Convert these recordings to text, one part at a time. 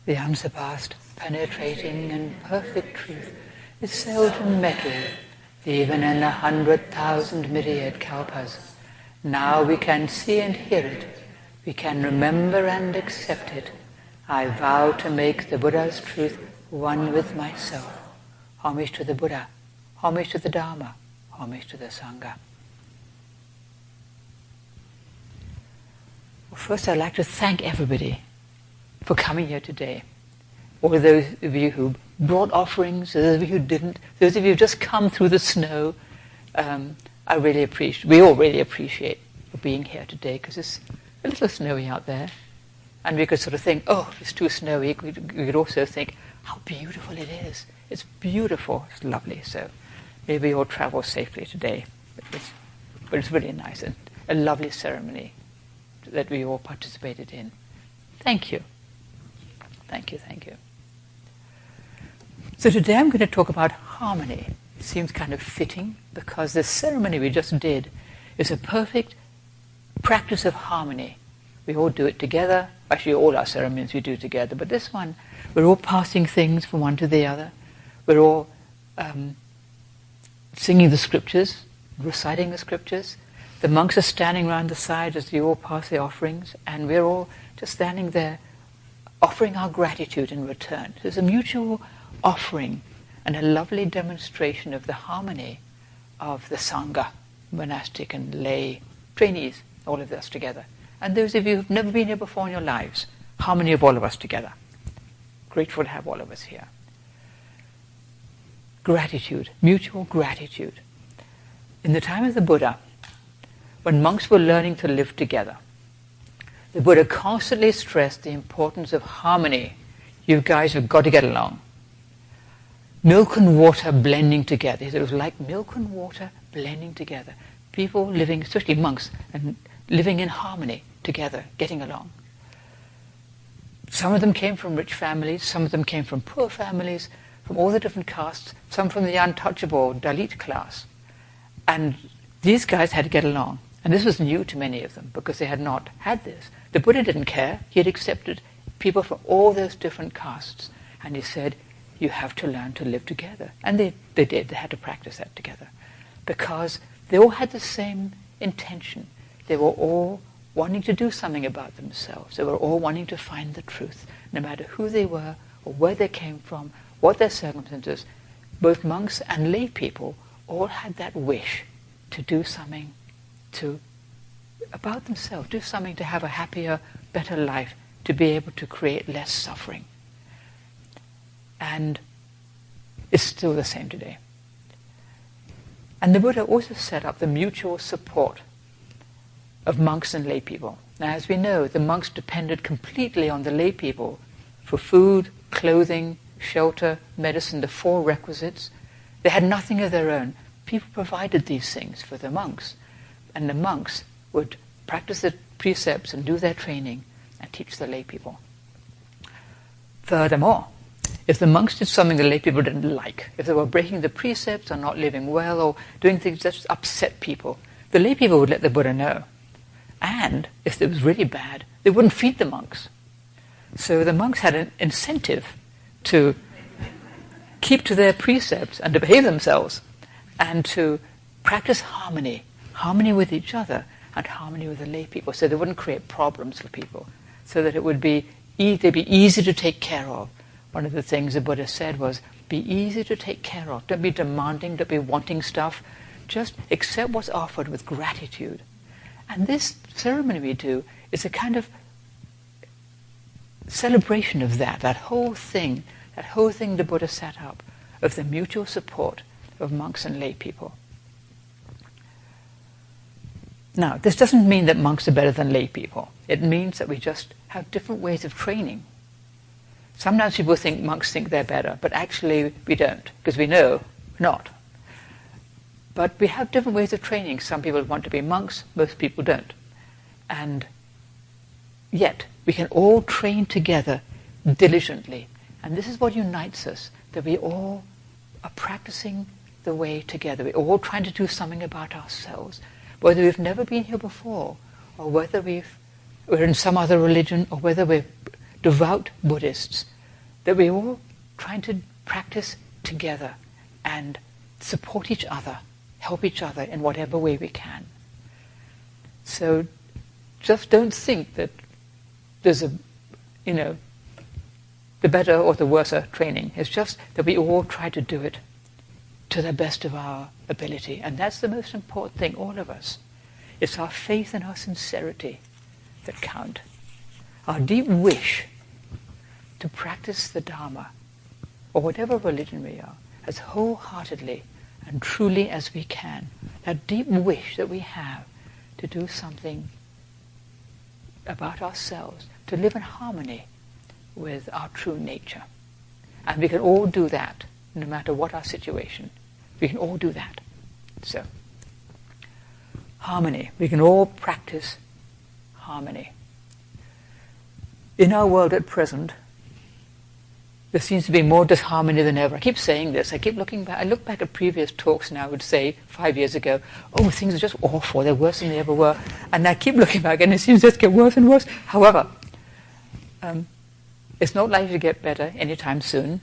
The unsurpassed, penetrating and perfect truth is seldom met with, even in 100,000 myriad kalpas. Now we can see and hear it. We can remember and accept it. I vow to make the Buddha's truth one with myself. Homage to the Buddha, homage to the Dharma, homage to the Sangha. Well, first I'd like to thank everybody for coming here today. All those of you who brought offerings, those of you who didn't, those of you who just come through the snow, we all really appreciate for being here today, because it's a little snowy out there. And we could sort of think, oh, it's too snowy. We could also think, how beautiful it is. It's beautiful, it's lovely. So maybe you'll travel safely today. But it's really nice, and a lovely ceremony that we all participated in. Thank you. Thank you, thank you. So today I'm going to talk about harmony. It seems kind of fitting, because the ceremony we just did is a perfect practice of harmony. We all do it together. Actually, all our ceremonies we do together. But this one, we're all passing things from one to the other. We're all singing the scriptures, reciting the scriptures. The monks are standing around the side as we all pass the offerings, and we're all just standing there offering our gratitude in return. There's a mutual offering and a lovely demonstration of the harmony of the Sangha, monastic and lay trainees, all of us together. And those of you who've never been here before in your lives, harmony of all of us together. Grateful to have all of us here. Gratitude, mutual gratitude. In the time of the Buddha, when monks were learning to live together, the Buddha constantly stressed the importance of harmony. You guys have got to get along. Milk and water blending together. It was like milk and water blending together. People living, especially monks, and living in harmony together, getting along. Some of them came from rich families, some of them came from poor families, from all the different castes, some from the untouchable Dalit class. And these guys had to get along. And this was new to many of them, because they had not had this. The Buddha didn't care. He had accepted people from all those different castes. And he said, you have to learn to live together. And they did. They had to practice that together. Because they all had the same intention. They were all wanting to do something about themselves. They were all wanting to find the truth, no matter who they were or where they came from, what their circumstances. Both monks and lay people all had that wish to do something about themselves, do something to have a happier, better life, to be able to create less suffering. And it's still the same today. And the Buddha also set up the mutual support of monks and lay people. Now, as we know, the monks depended completely on the lay people for food, clothing, shelter, medicine, the four requisites. They had nothing of their own. People provided these things for the monks, and the monks would practice the precepts and do their training and teach the lay people. Furthermore, if the monks did something the lay people didn't like, if they were breaking the precepts or not living well or doing things that upset people, the lay people would let the Buddha know. And if it was really bad, they wouldn't feed the monks. So the monks had an incentive to keep to their precepts and to behave themselves and to practice harmony with each other and harmony with the lay people, so they wouldn't create problems for people, so that it would be they'd be easy to take care of. One of the things the Buddha said was, be easy to take care of. Don't be demanding, don't be wanting stuff. Just accept what's offered with gratitude. And this ceremony we do is a kind of celebration of that whole thing the Buddha set up, of the mutual support of monks and lay people. Now, this doesn't mean that monks are better than lay people. It means that we just have different ways of training. Sometimes people think monks think they're better, but actually we don't, because we know we're not. But we have different ways of training. Some people want to be monks, most people don't. And yet, we can all train together diligently. And this is what unites us, that we all are practicing the way together. We're all trying to do something about ourselves. Whether we've never been here before, or whether we're in some other religion, or whether we're devout Buddhists, that we're all trying to practice together and support each other, help each other in whatever way we can. So just don't think that there's the better or the worse training. It's just that we all try to do it to the best of our ability. And that's the most important thing, all of us. It's our faith and our sincerity that count. Our deep wish to practice the Dharma, or whatever religion we are, as wholeheartedly and truly as we can. That deep wish that we have to do something about ourselves, to live in harmony with our true nature. And we can all do that, no matter what our situation. We can all do that. So, harmony. We can all practice harmony. In our world at present, there seems to be more disharmony than ever. I keep saying this. I keep looking back. I look back at previous talks and I would say 5 years ago, oh, things are just awful. They're worse than they ever were. And I keep looking back and it seems to just get worse and worse. However, it's not likely to get better anytime soon.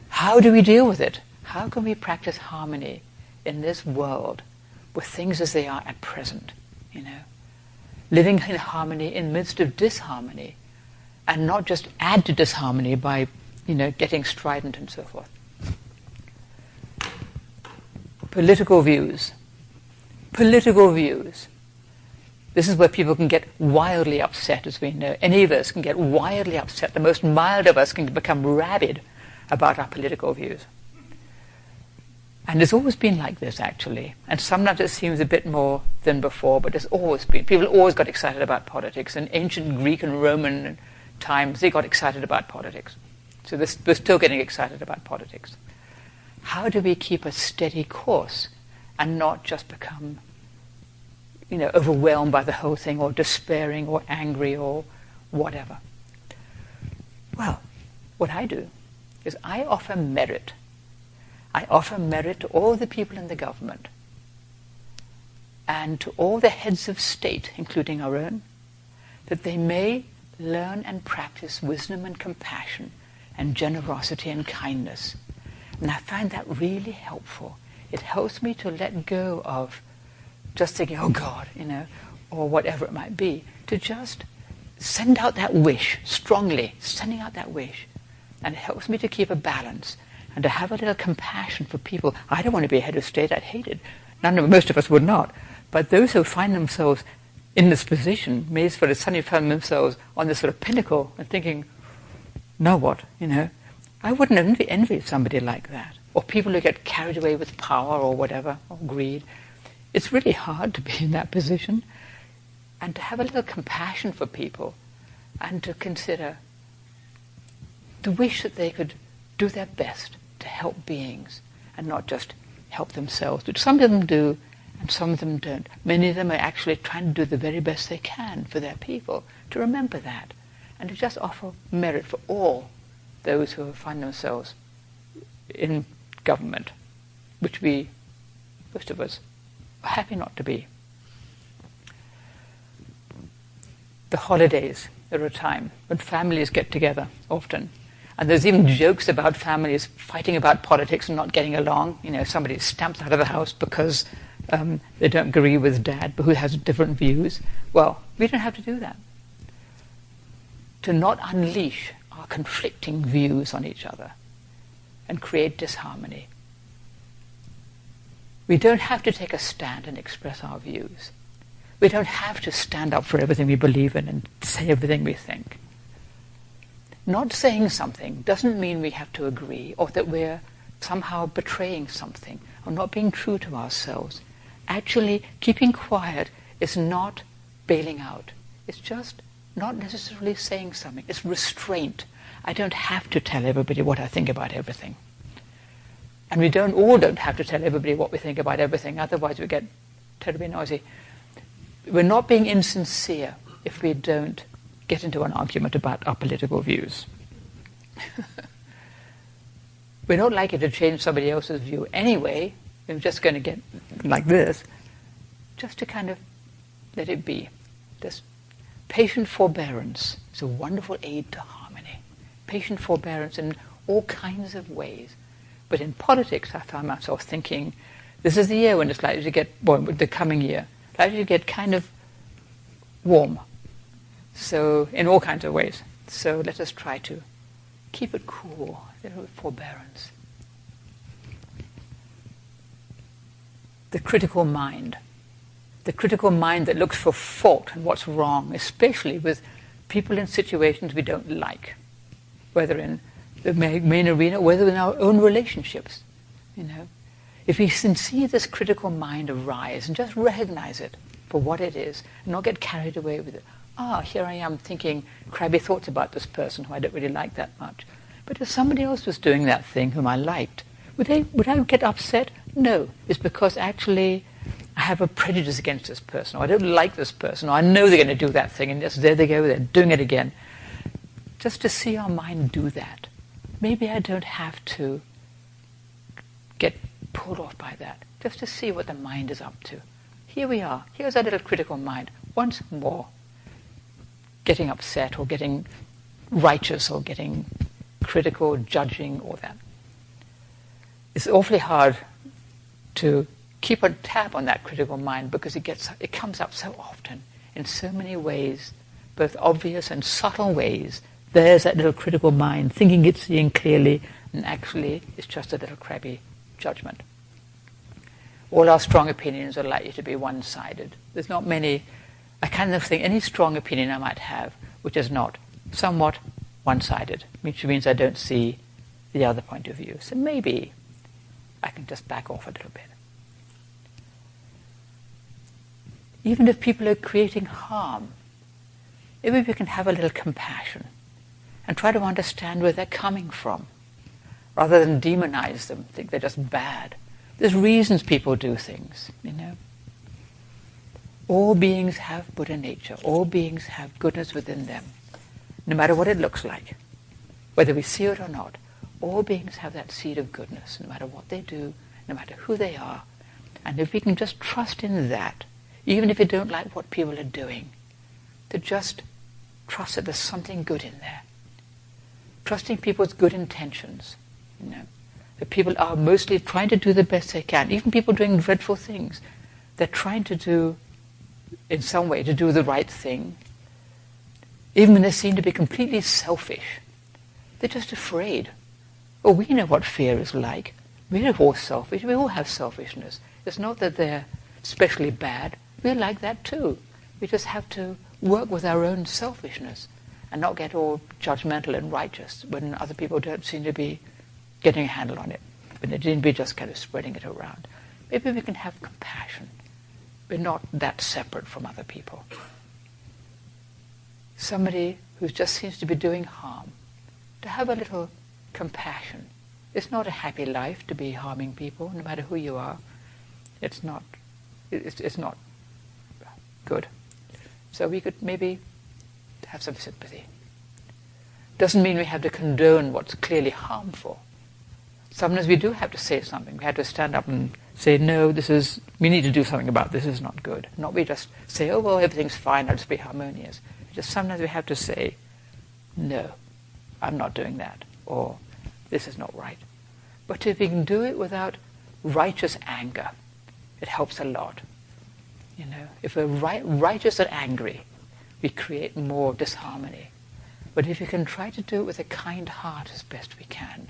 How do we deal with it? How can we practice harmony in this world with things as they are at present? Living in harmony in the midst of disharmony, and not just add to disharmony by, getting strident and so forth. Political views. Political views. This is where people can get wildly upset, as we know. Any of us can get wildly upset. The most mild of us can become rabid about our political views. And it's always been like this, actually. And sometimes it seems a bit more than before, but it's always been. People always got excited about politics. In ancient Greek and Roman times, they got excited about politics. So we're still getting excited about politics. How do we keep a steady course and not just become, overwhelmed by the whole thing, or despairing, or angry, or whatever? Well, what I do is I offer merit. I offer merit to all the people in the government and to all the heads of state, including our own, that they may learn and practice wisdom and compassion and generosity and kindness. And I find that really helpful. It helps me to let go of just thinking, oh God, or whatever it might be, to just send out that wish, strongly sending out that wish. And it helps me to keep a balance and to have a little compassion for people. I don't want to be a head of state. I'd hate it. Most of us would not. But those who find themselves in this position may suddenly find themselves on this sort of pinnacle and thinking, now what, I wouldn't envy somebody like that. Or people who get carried away with power or whatever, or greed. It's really hard to be in that position. And to have a little compassion for people and to consider the wish that they could do their best to help beings and not just help themselves, which some of them do and some of them don't. Many of them are actually trying to do the very best they can for their people, to remember that, and to just offer merit for all those who find themselves in government, which most of us, are happy not to be. The holidays are a time when families get together often. And there's even jokes about families fighting about politics and not getting along. Somebody stamps out of the house because they don't agree with dad, but who has different views. Well, we don't have to do that. To not unleash our conflicting views on each other and create disharmony. We don't have to take a stand and express our views. We don't have to stand up for everything we believe in and say everything we think. Not saying something doesn't mean we have to agree or that we're somehow betraying something or not being true to ourselves. Actually, keeping quiet is not bailing out. It's just not necessarily saying something. It's restraint. I don't have to tell everybody what I think about everything. And we all don't have to tell everybody what we think about everything, otherwise we get terribly noisy. We're not being insincere if we don't get into an argument about our political views. We're not likely to change somebody else's view anyway. We're just going to get like this. Just to kind of let it be. This patient forbearance is a wonderful aid to harmony. patient forbearance in all kinds of ways. But in politics, I found myself thinking, this is the year when it's likely to get, well, the coming year, likely to get kind of warm. So, in all kinds of ways. So let us try to keep it cool, a little forbearance. The critical mind. The critical mind that looks for fault and what's wrong, especially with people in situations we don't like, whether in the main arena, whether in our own relationships. If we can see this critical mind arise and just recognize it for what it is, and not get carried away with it. Here I am thinking crabby thoughts about this person who I don't really like that much. But if somebody else was doing that thing whom I liked, would I get upset? No. It's because actually I have a prejudice against this person, or I don't like this person, or I know they're going to do that thing, and just there they go, they're doing it again. Just to see our mind do that. Maybe I don't have to get pulled off by that. Just to see what the mind is up to. Here we are. Here's our little critical mind. Once more. Getting upset, or getting righteous, or getting critical, judging, all that. It's awfully hard to keep a tab on that critical mind because it comes up so often in so many ways, both obvious and subtle ways. There's that little critical mind thinking it's seeing clearly, and actually it's just a little crabby judgment. All our strong opinions are likely to be one-sided. There's not many. I kind of think any strong opinion I might have which is not somewhat one-sided, which means I don't see the other point of view. So maybe I can just back off a little bit. Even if people are creating harm, maybe we can have a little compassion and try to understand where they're coming from, rather than demonize them, think they're just bad. There's reasons people do things, All beings have Buddha nature. All beings have goodness within them, no matter what it looks like. Whether we see it or not, all beings have that seed of goodness, no matter what they do, no matter who they are. And if we can just trust in that, even if we don't like what people are doing, to just trust that there's something good in there. Trusting people's good intentions, That people are mostly trying to do the best they can. Even people doing dreadful things, they're trying to do, in some way, to do the right thing. Even when they seem to be completely selfish, they're just afraid. Oh, we know what fear is like. We're all selfish. We all have selfishness. It's not that they're especially bad. We're like that too. We just have to work with our own selfishness and not get all judgmental and righteous when other people don't seem to be getting a handle on it, when they seem to be just kind of spreading it around. Maybe we can have compassion. We're not that separate from other people. Somebody who just seems to be doing harm, to have a little compassion. It's not a happy life to be harming people, no matter who you are. It's not good. So we could maybe have some sympathy. Doesn't mean we have to condone what's clearly harmful. Sometimes we do have to say something. We have to stand up and say, no, we need to do something about this. This is not good. Not we just say, oh, well, everything's fine, I'll just be harmonious. Just sometimes we have to say, no, I'm not doing that, or this is not right. But if we can do it without righteous anger, it helps a lot. If we're righteous and angry, we create more disharmony. But if we can try to do it with a kind heart as best we can,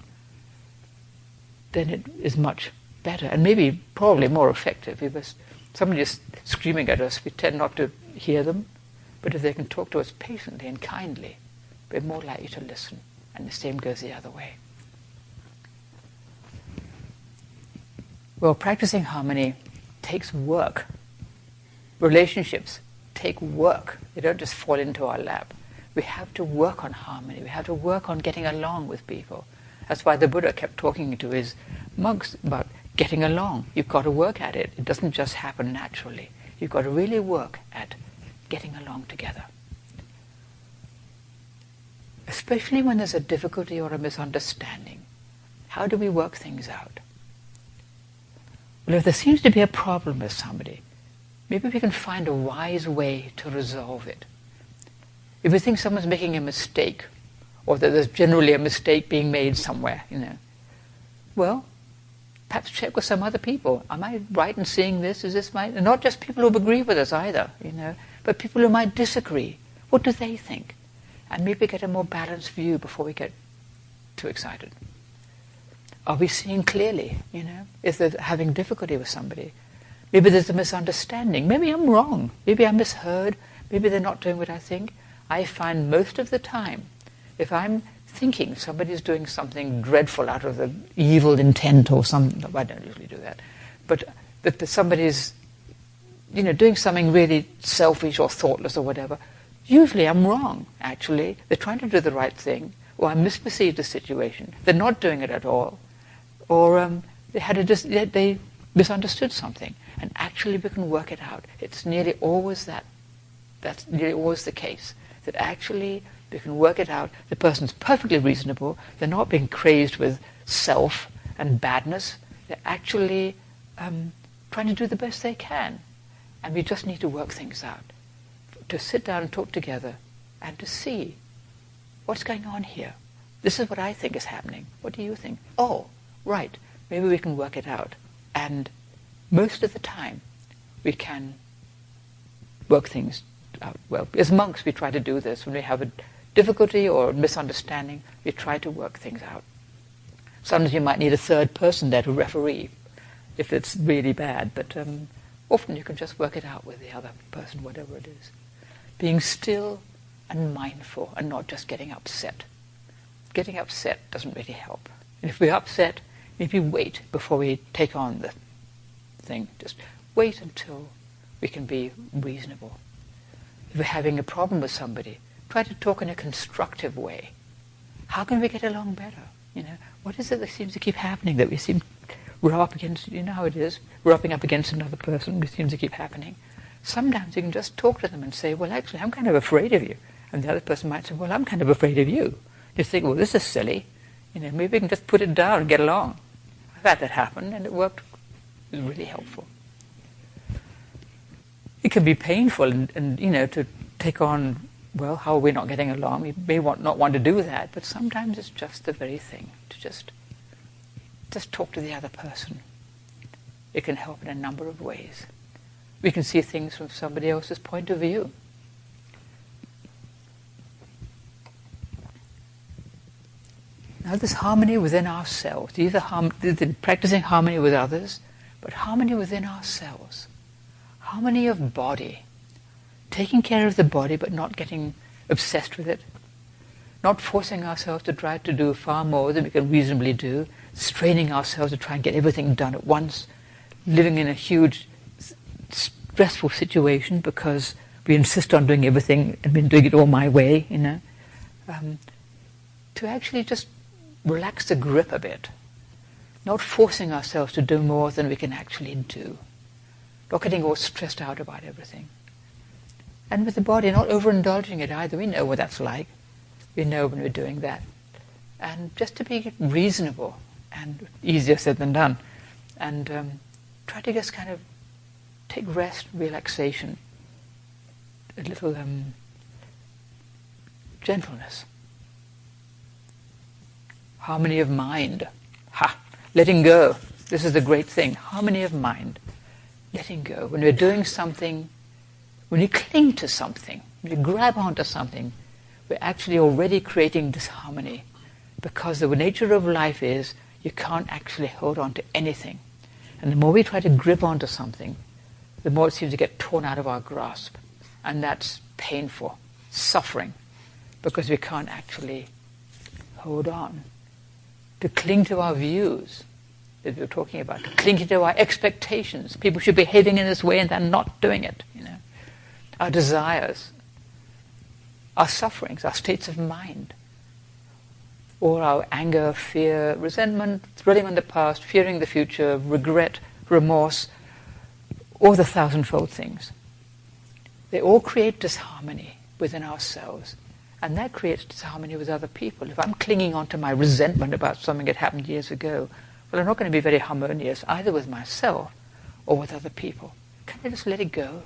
then it is much better, and maybe probably more effective. If somebody is screaming at us, we tend not to hear them, but if they can talk to us patiently and kindly, we're more likely to listen, and the same goes the other way. Well, practicing harmony takes work. Relationships take work. They don't just fall into our lap. We have to work on harmony. We have to work on getting along with people. That's why the Buddha kept talking to his monks about getting along. You've got to work at it. It doesn't just happen naturally. You've got to really work at getting along together. Especially when there's a difficulty or a misunderstanding. How do we work things out? Well, if there seems to be a problem with somebody, maybe we can find a wise way to resolve it. If we think someone's making a mistake, or that there's generally a mistake being made somewhere, Well, perhaps check with some other people. Am I right in seeing this? Is this and not just people who agree with us either, but people who might disagree. What do they think? And maybe get a more balanced view before we get too excited. Are we seeing clearly, Is there having difficulty with somebody? Maybe there's a misunderstanding. Maybe I'm wrong. Maybe I misheard. Maybe they're not doing what I think. I find most of the time, if I'm thinking somebody's doing something dreadful out of the evil intent or something, I don't usually do that, but that somebody's, doing something really selfish or thoughtless or whatever, usually I'm wrong, actually. They're trying to do the right thing, or I misperceived the situation. They're not doing it at all. Or they misunderstood something, and actually we can work it out. It's nearly always that. That's nearly always the case. That actually we can work it out. The person's perfectly reasonable. They're not being crazed with self and badness. They're actually trying to do the best they can. And we just need to work things out. To sit down and talk together and to see what's going on here. This is what I think is happening. What do you think? Oh, right. Maybe we can work it out. And most of the time we can work things out. Well, as monks we try to do this. When we have a difficulty or a misunderstanding, we try to work things out. Sometimes you might need a third person there to referee if it's really bad, but often you can just work it out with the other person, whatever it is. Being still and mindful and not just getting upset. Getting upset doesn't really help. And if we're upset, maybe wait before we take on the thing. Just wait until we can be reasonable. If we're having a problem with somebody, try to talk in a constructive way. How can we get along better? What is it that seems to keep happening that we seem rub up against? You know how it is, rubbing up against another person. It seems to keep happening. Sometimes you can just talk to them and say, well, actually, I'm kind of afraid of you. And the other person might say, well, I'm kind of afraid of you. You think, well, this is silly. Maybe we can just put it down and get along. I've had that happen, and it worked. It was really helpful. It can be painful, and to take on, well, how are we not getting along? We may not want to do that, but sometimes it's just the very thing to just talk to the other person. It can help in a number of ways. We can see things from somebody else's point of view. Now this harmony within ourselves, either practicing harmony with others, but harmony within ourselves. Harmony of body. Taking care of the body but not getting obsessed with it. Not forcing ourselves to try to do far more than we can reasonably do. Straining ourselves to try and get everything done at once. Living in a huge stressful situation because we insist on doing everything and been doing it all my way, to actually just relax the grip a bit. Not forcing ourselves to do more than we can actually do. Not getting all stressed out about everything. And with the body, not overindulging it either. We know what that's like. We know when we're doing that. And just to be reasonable, and easier said than done, and try to just kind of take rest, relaxation, a little gentleness. Harmony of mind. Letting go. This is the great thing. Harmony of mind. Letting go. When we're doing something, when you cling to something, when you grab onto something, we're actually already creating disharmony. Because the nature of life is you can't actually hold on to anything. And the more we try to grip onto something, the more it seems to get torn out of our grasp. And that's painful, suffering, because we can't actually hold on. To cling to our views that we were talking about, to cling to our expectations. People should be behaving in this way and they're not doing it. Our desires, our sufferings, our states of mind, or our anger, fear, resentment, dwelling on the past, fearing the future, regret, remorse, or the thousandfold things. They all create disharmony within ourselves. And that creates disharmony with other people. If I'm clinging on to my resentment about something that happened years ago, well, I'm not going to be very harmonious either with myself or with other people. Can I just let it go?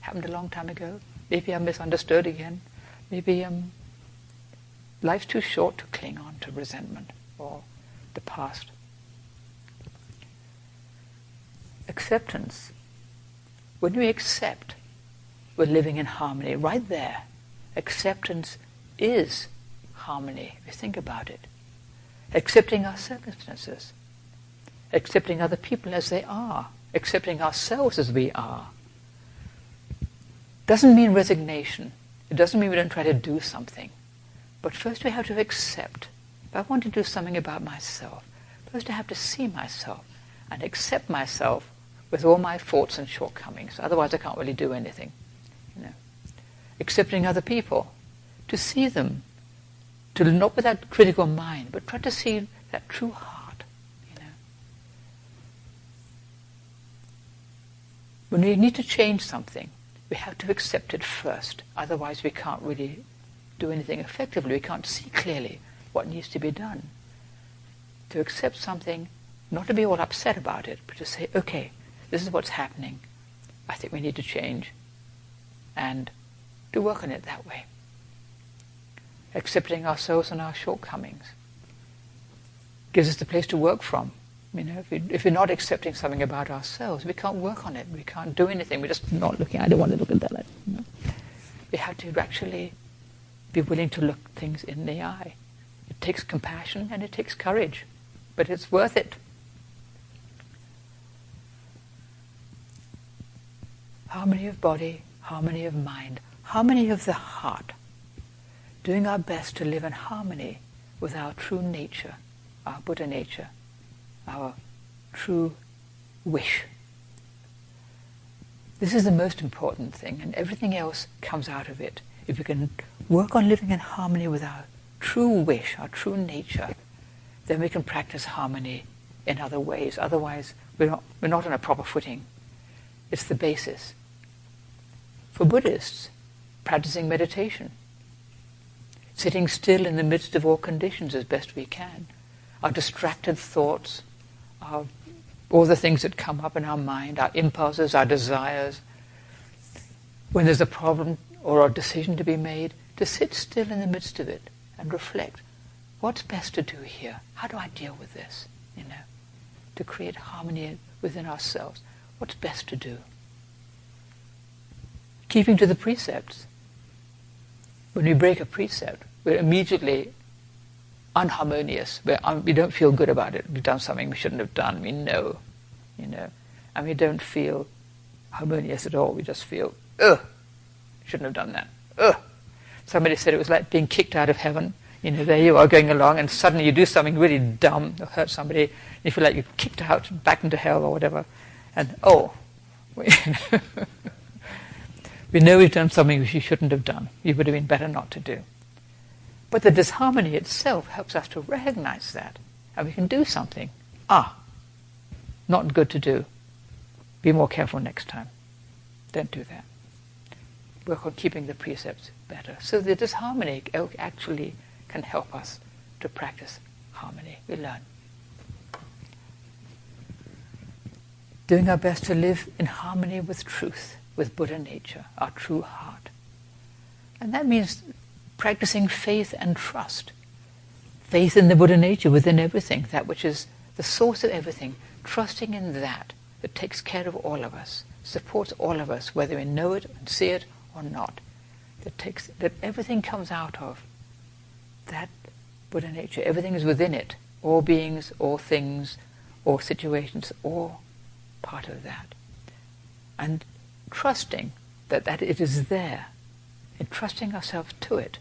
Happened a long time ago. Maybe I'm misunderstood again. Maybe Life's too short to cling on to resentment or the past. Acceptance. When we accept, we're living in harmony. Right there, acceptance is harmony, if you think about it. Accepting our circumstances, accepting other people as they are, accepting ourselves as we are. Doesn't mean resignation. It doesn't mean we don't try to do something. But first we have to accept. If I want to do something about myself, first I have to see myself and accept myself with all my faults and shortcomings. Otherwise I can't really do anything. Accepting other people, to see them, to not with that critical mind, but try to see that true heart. When we need to change something, we have to accept it first. Otherwise we can't really do anything effectively. We can't see clearly what needs to be done. To accept something, not to be all upset about it, but to say, okay, this is what's happening. I think we need to change. And to work on it that way. Accepting ourselves and our shortcomings gives us the place to work from. If we're not accepting something about ourselves, we can't work on it. We can't do anything. We're just not looking. I don't want to look at that. We have to actually be willing to look things in the eye. It takes compassion and it takes courage, but it's worth it. Harmony of body, harmony of mind, harmony of the heart. Doing our best to live in harmony with our true nature, our Buddha nature, our true wish. This is the most important thing, and everything else comes out of it. If we can work on living in harmony with our true wish, our true nature, then we can practice harmony in other ways. Otherwise, we're not on a proper footing. It's the basis. For Buddhists, practicing meditation, sitting still in the midst of all conditions as best we can, our distracted thoughts, all the things that come up in our mind, our impulses, our desires. When there's a problem or a decision to be made, to sit still in the midst of it and reflect, what's best to do here? How do I deal with this? To create harmony within ourselves. What's best to do? Keeping to the precepts. When we break a precept, we're immediately unharmonious. We don't feel good about it. We've done something we shouldn't have done. We know, and we don't feel harmonious at all. We just feel, shouldn't have done that. Somebody said it was like being kicked out of heaven. There you are going along, and suddenly you do something really dumb or hurt somebody, and you feel like you're kicked out back into hell or whatever. And we know we've done something we shouldn't have done. It would have been better not to do. But the disharmony itself helps us to recognize that, and we can do something. Not good to do. Be more careful next time. Don't do that. Work on keeping the precepts better. So the disharmony actually can help us to practice harmony. We learn. Doing our best to live in harmony with truth, with Buddha nature, our true heart. And that means practicing faith and trust. Faith in the Buddha nature within everything, that which is the source of everything. Trusting in that takes care of all of us, supports all of us, whether we know it and see it or not. That everything comes out of that Buddha nature. Everything is within it. All beings, all things, all situations, all part of that. And trusting that it is there, and trusting ourselves to it,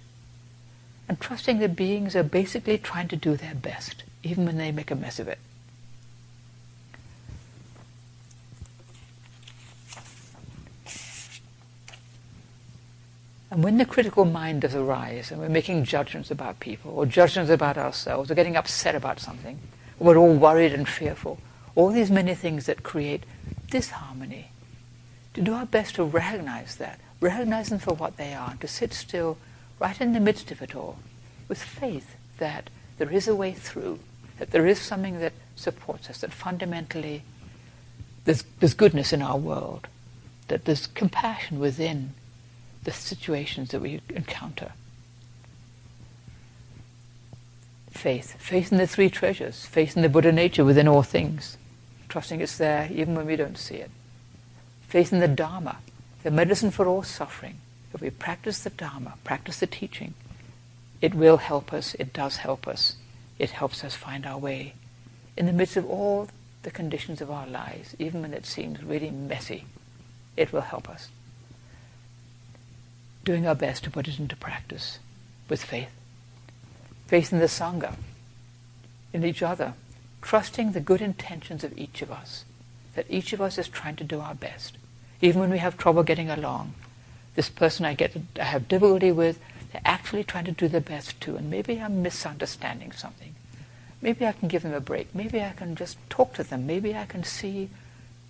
and trusting that beings are basically trying to do their best, even when they make a mess of it. And when the critical mind does arise, and we're making judgments about people, or judgments about ourselves, or getting upset about something, or we're all worried and fearful, all these many things that create disharmony, to do our best to recognize them for what they are, to sit still right in the midst of it all, with faith that there is a way through, that there is something that supports us, that fundamentally there's goodness in our world, that there's compassion within the situations that we encounter. Faith. Faith in the three treasures. Faith in the Buddha nature within all things. Trusting it's there even when we don't see it. Faith in the Dharma, the medicine for all suffering. If we practice the Dharma, practice the teaching, it will help us, it does help us. It helps us find our way in the midst of all the conditions of our lives, even when it seems really messy. It will help us. Doing our best to put it into practice with faith. Faith in the Sangha, in each other, trusting the good intentions of each of us, that each of us is trying to do our best. Even when we have trouble getting along, this person I have difficulty with, they're actually trying to do their best too, and maybe I'm misunderstanding something. Maybe I can give them a break. Maybe I can just talk to them. Maybe I can see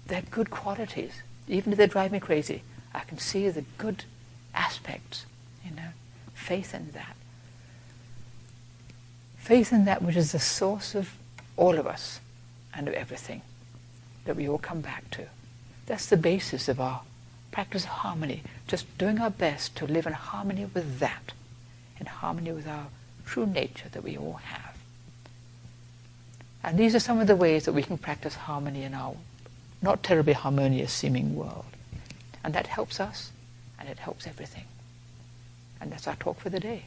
their good qualities. Even if they drive me crazy, I can see the good aspects, faith in that. Faith in that which is the source of all of us and of everything that we all come back to. That's the basis of our practice of harmony, just doing our best to live in harmony with that, in harmony with our true nature that we all have. And these are some of the ways that we can practice harmony in our not terribly harmonious seeming world. And that helps us, and it helps everything. And that's our talk for the day.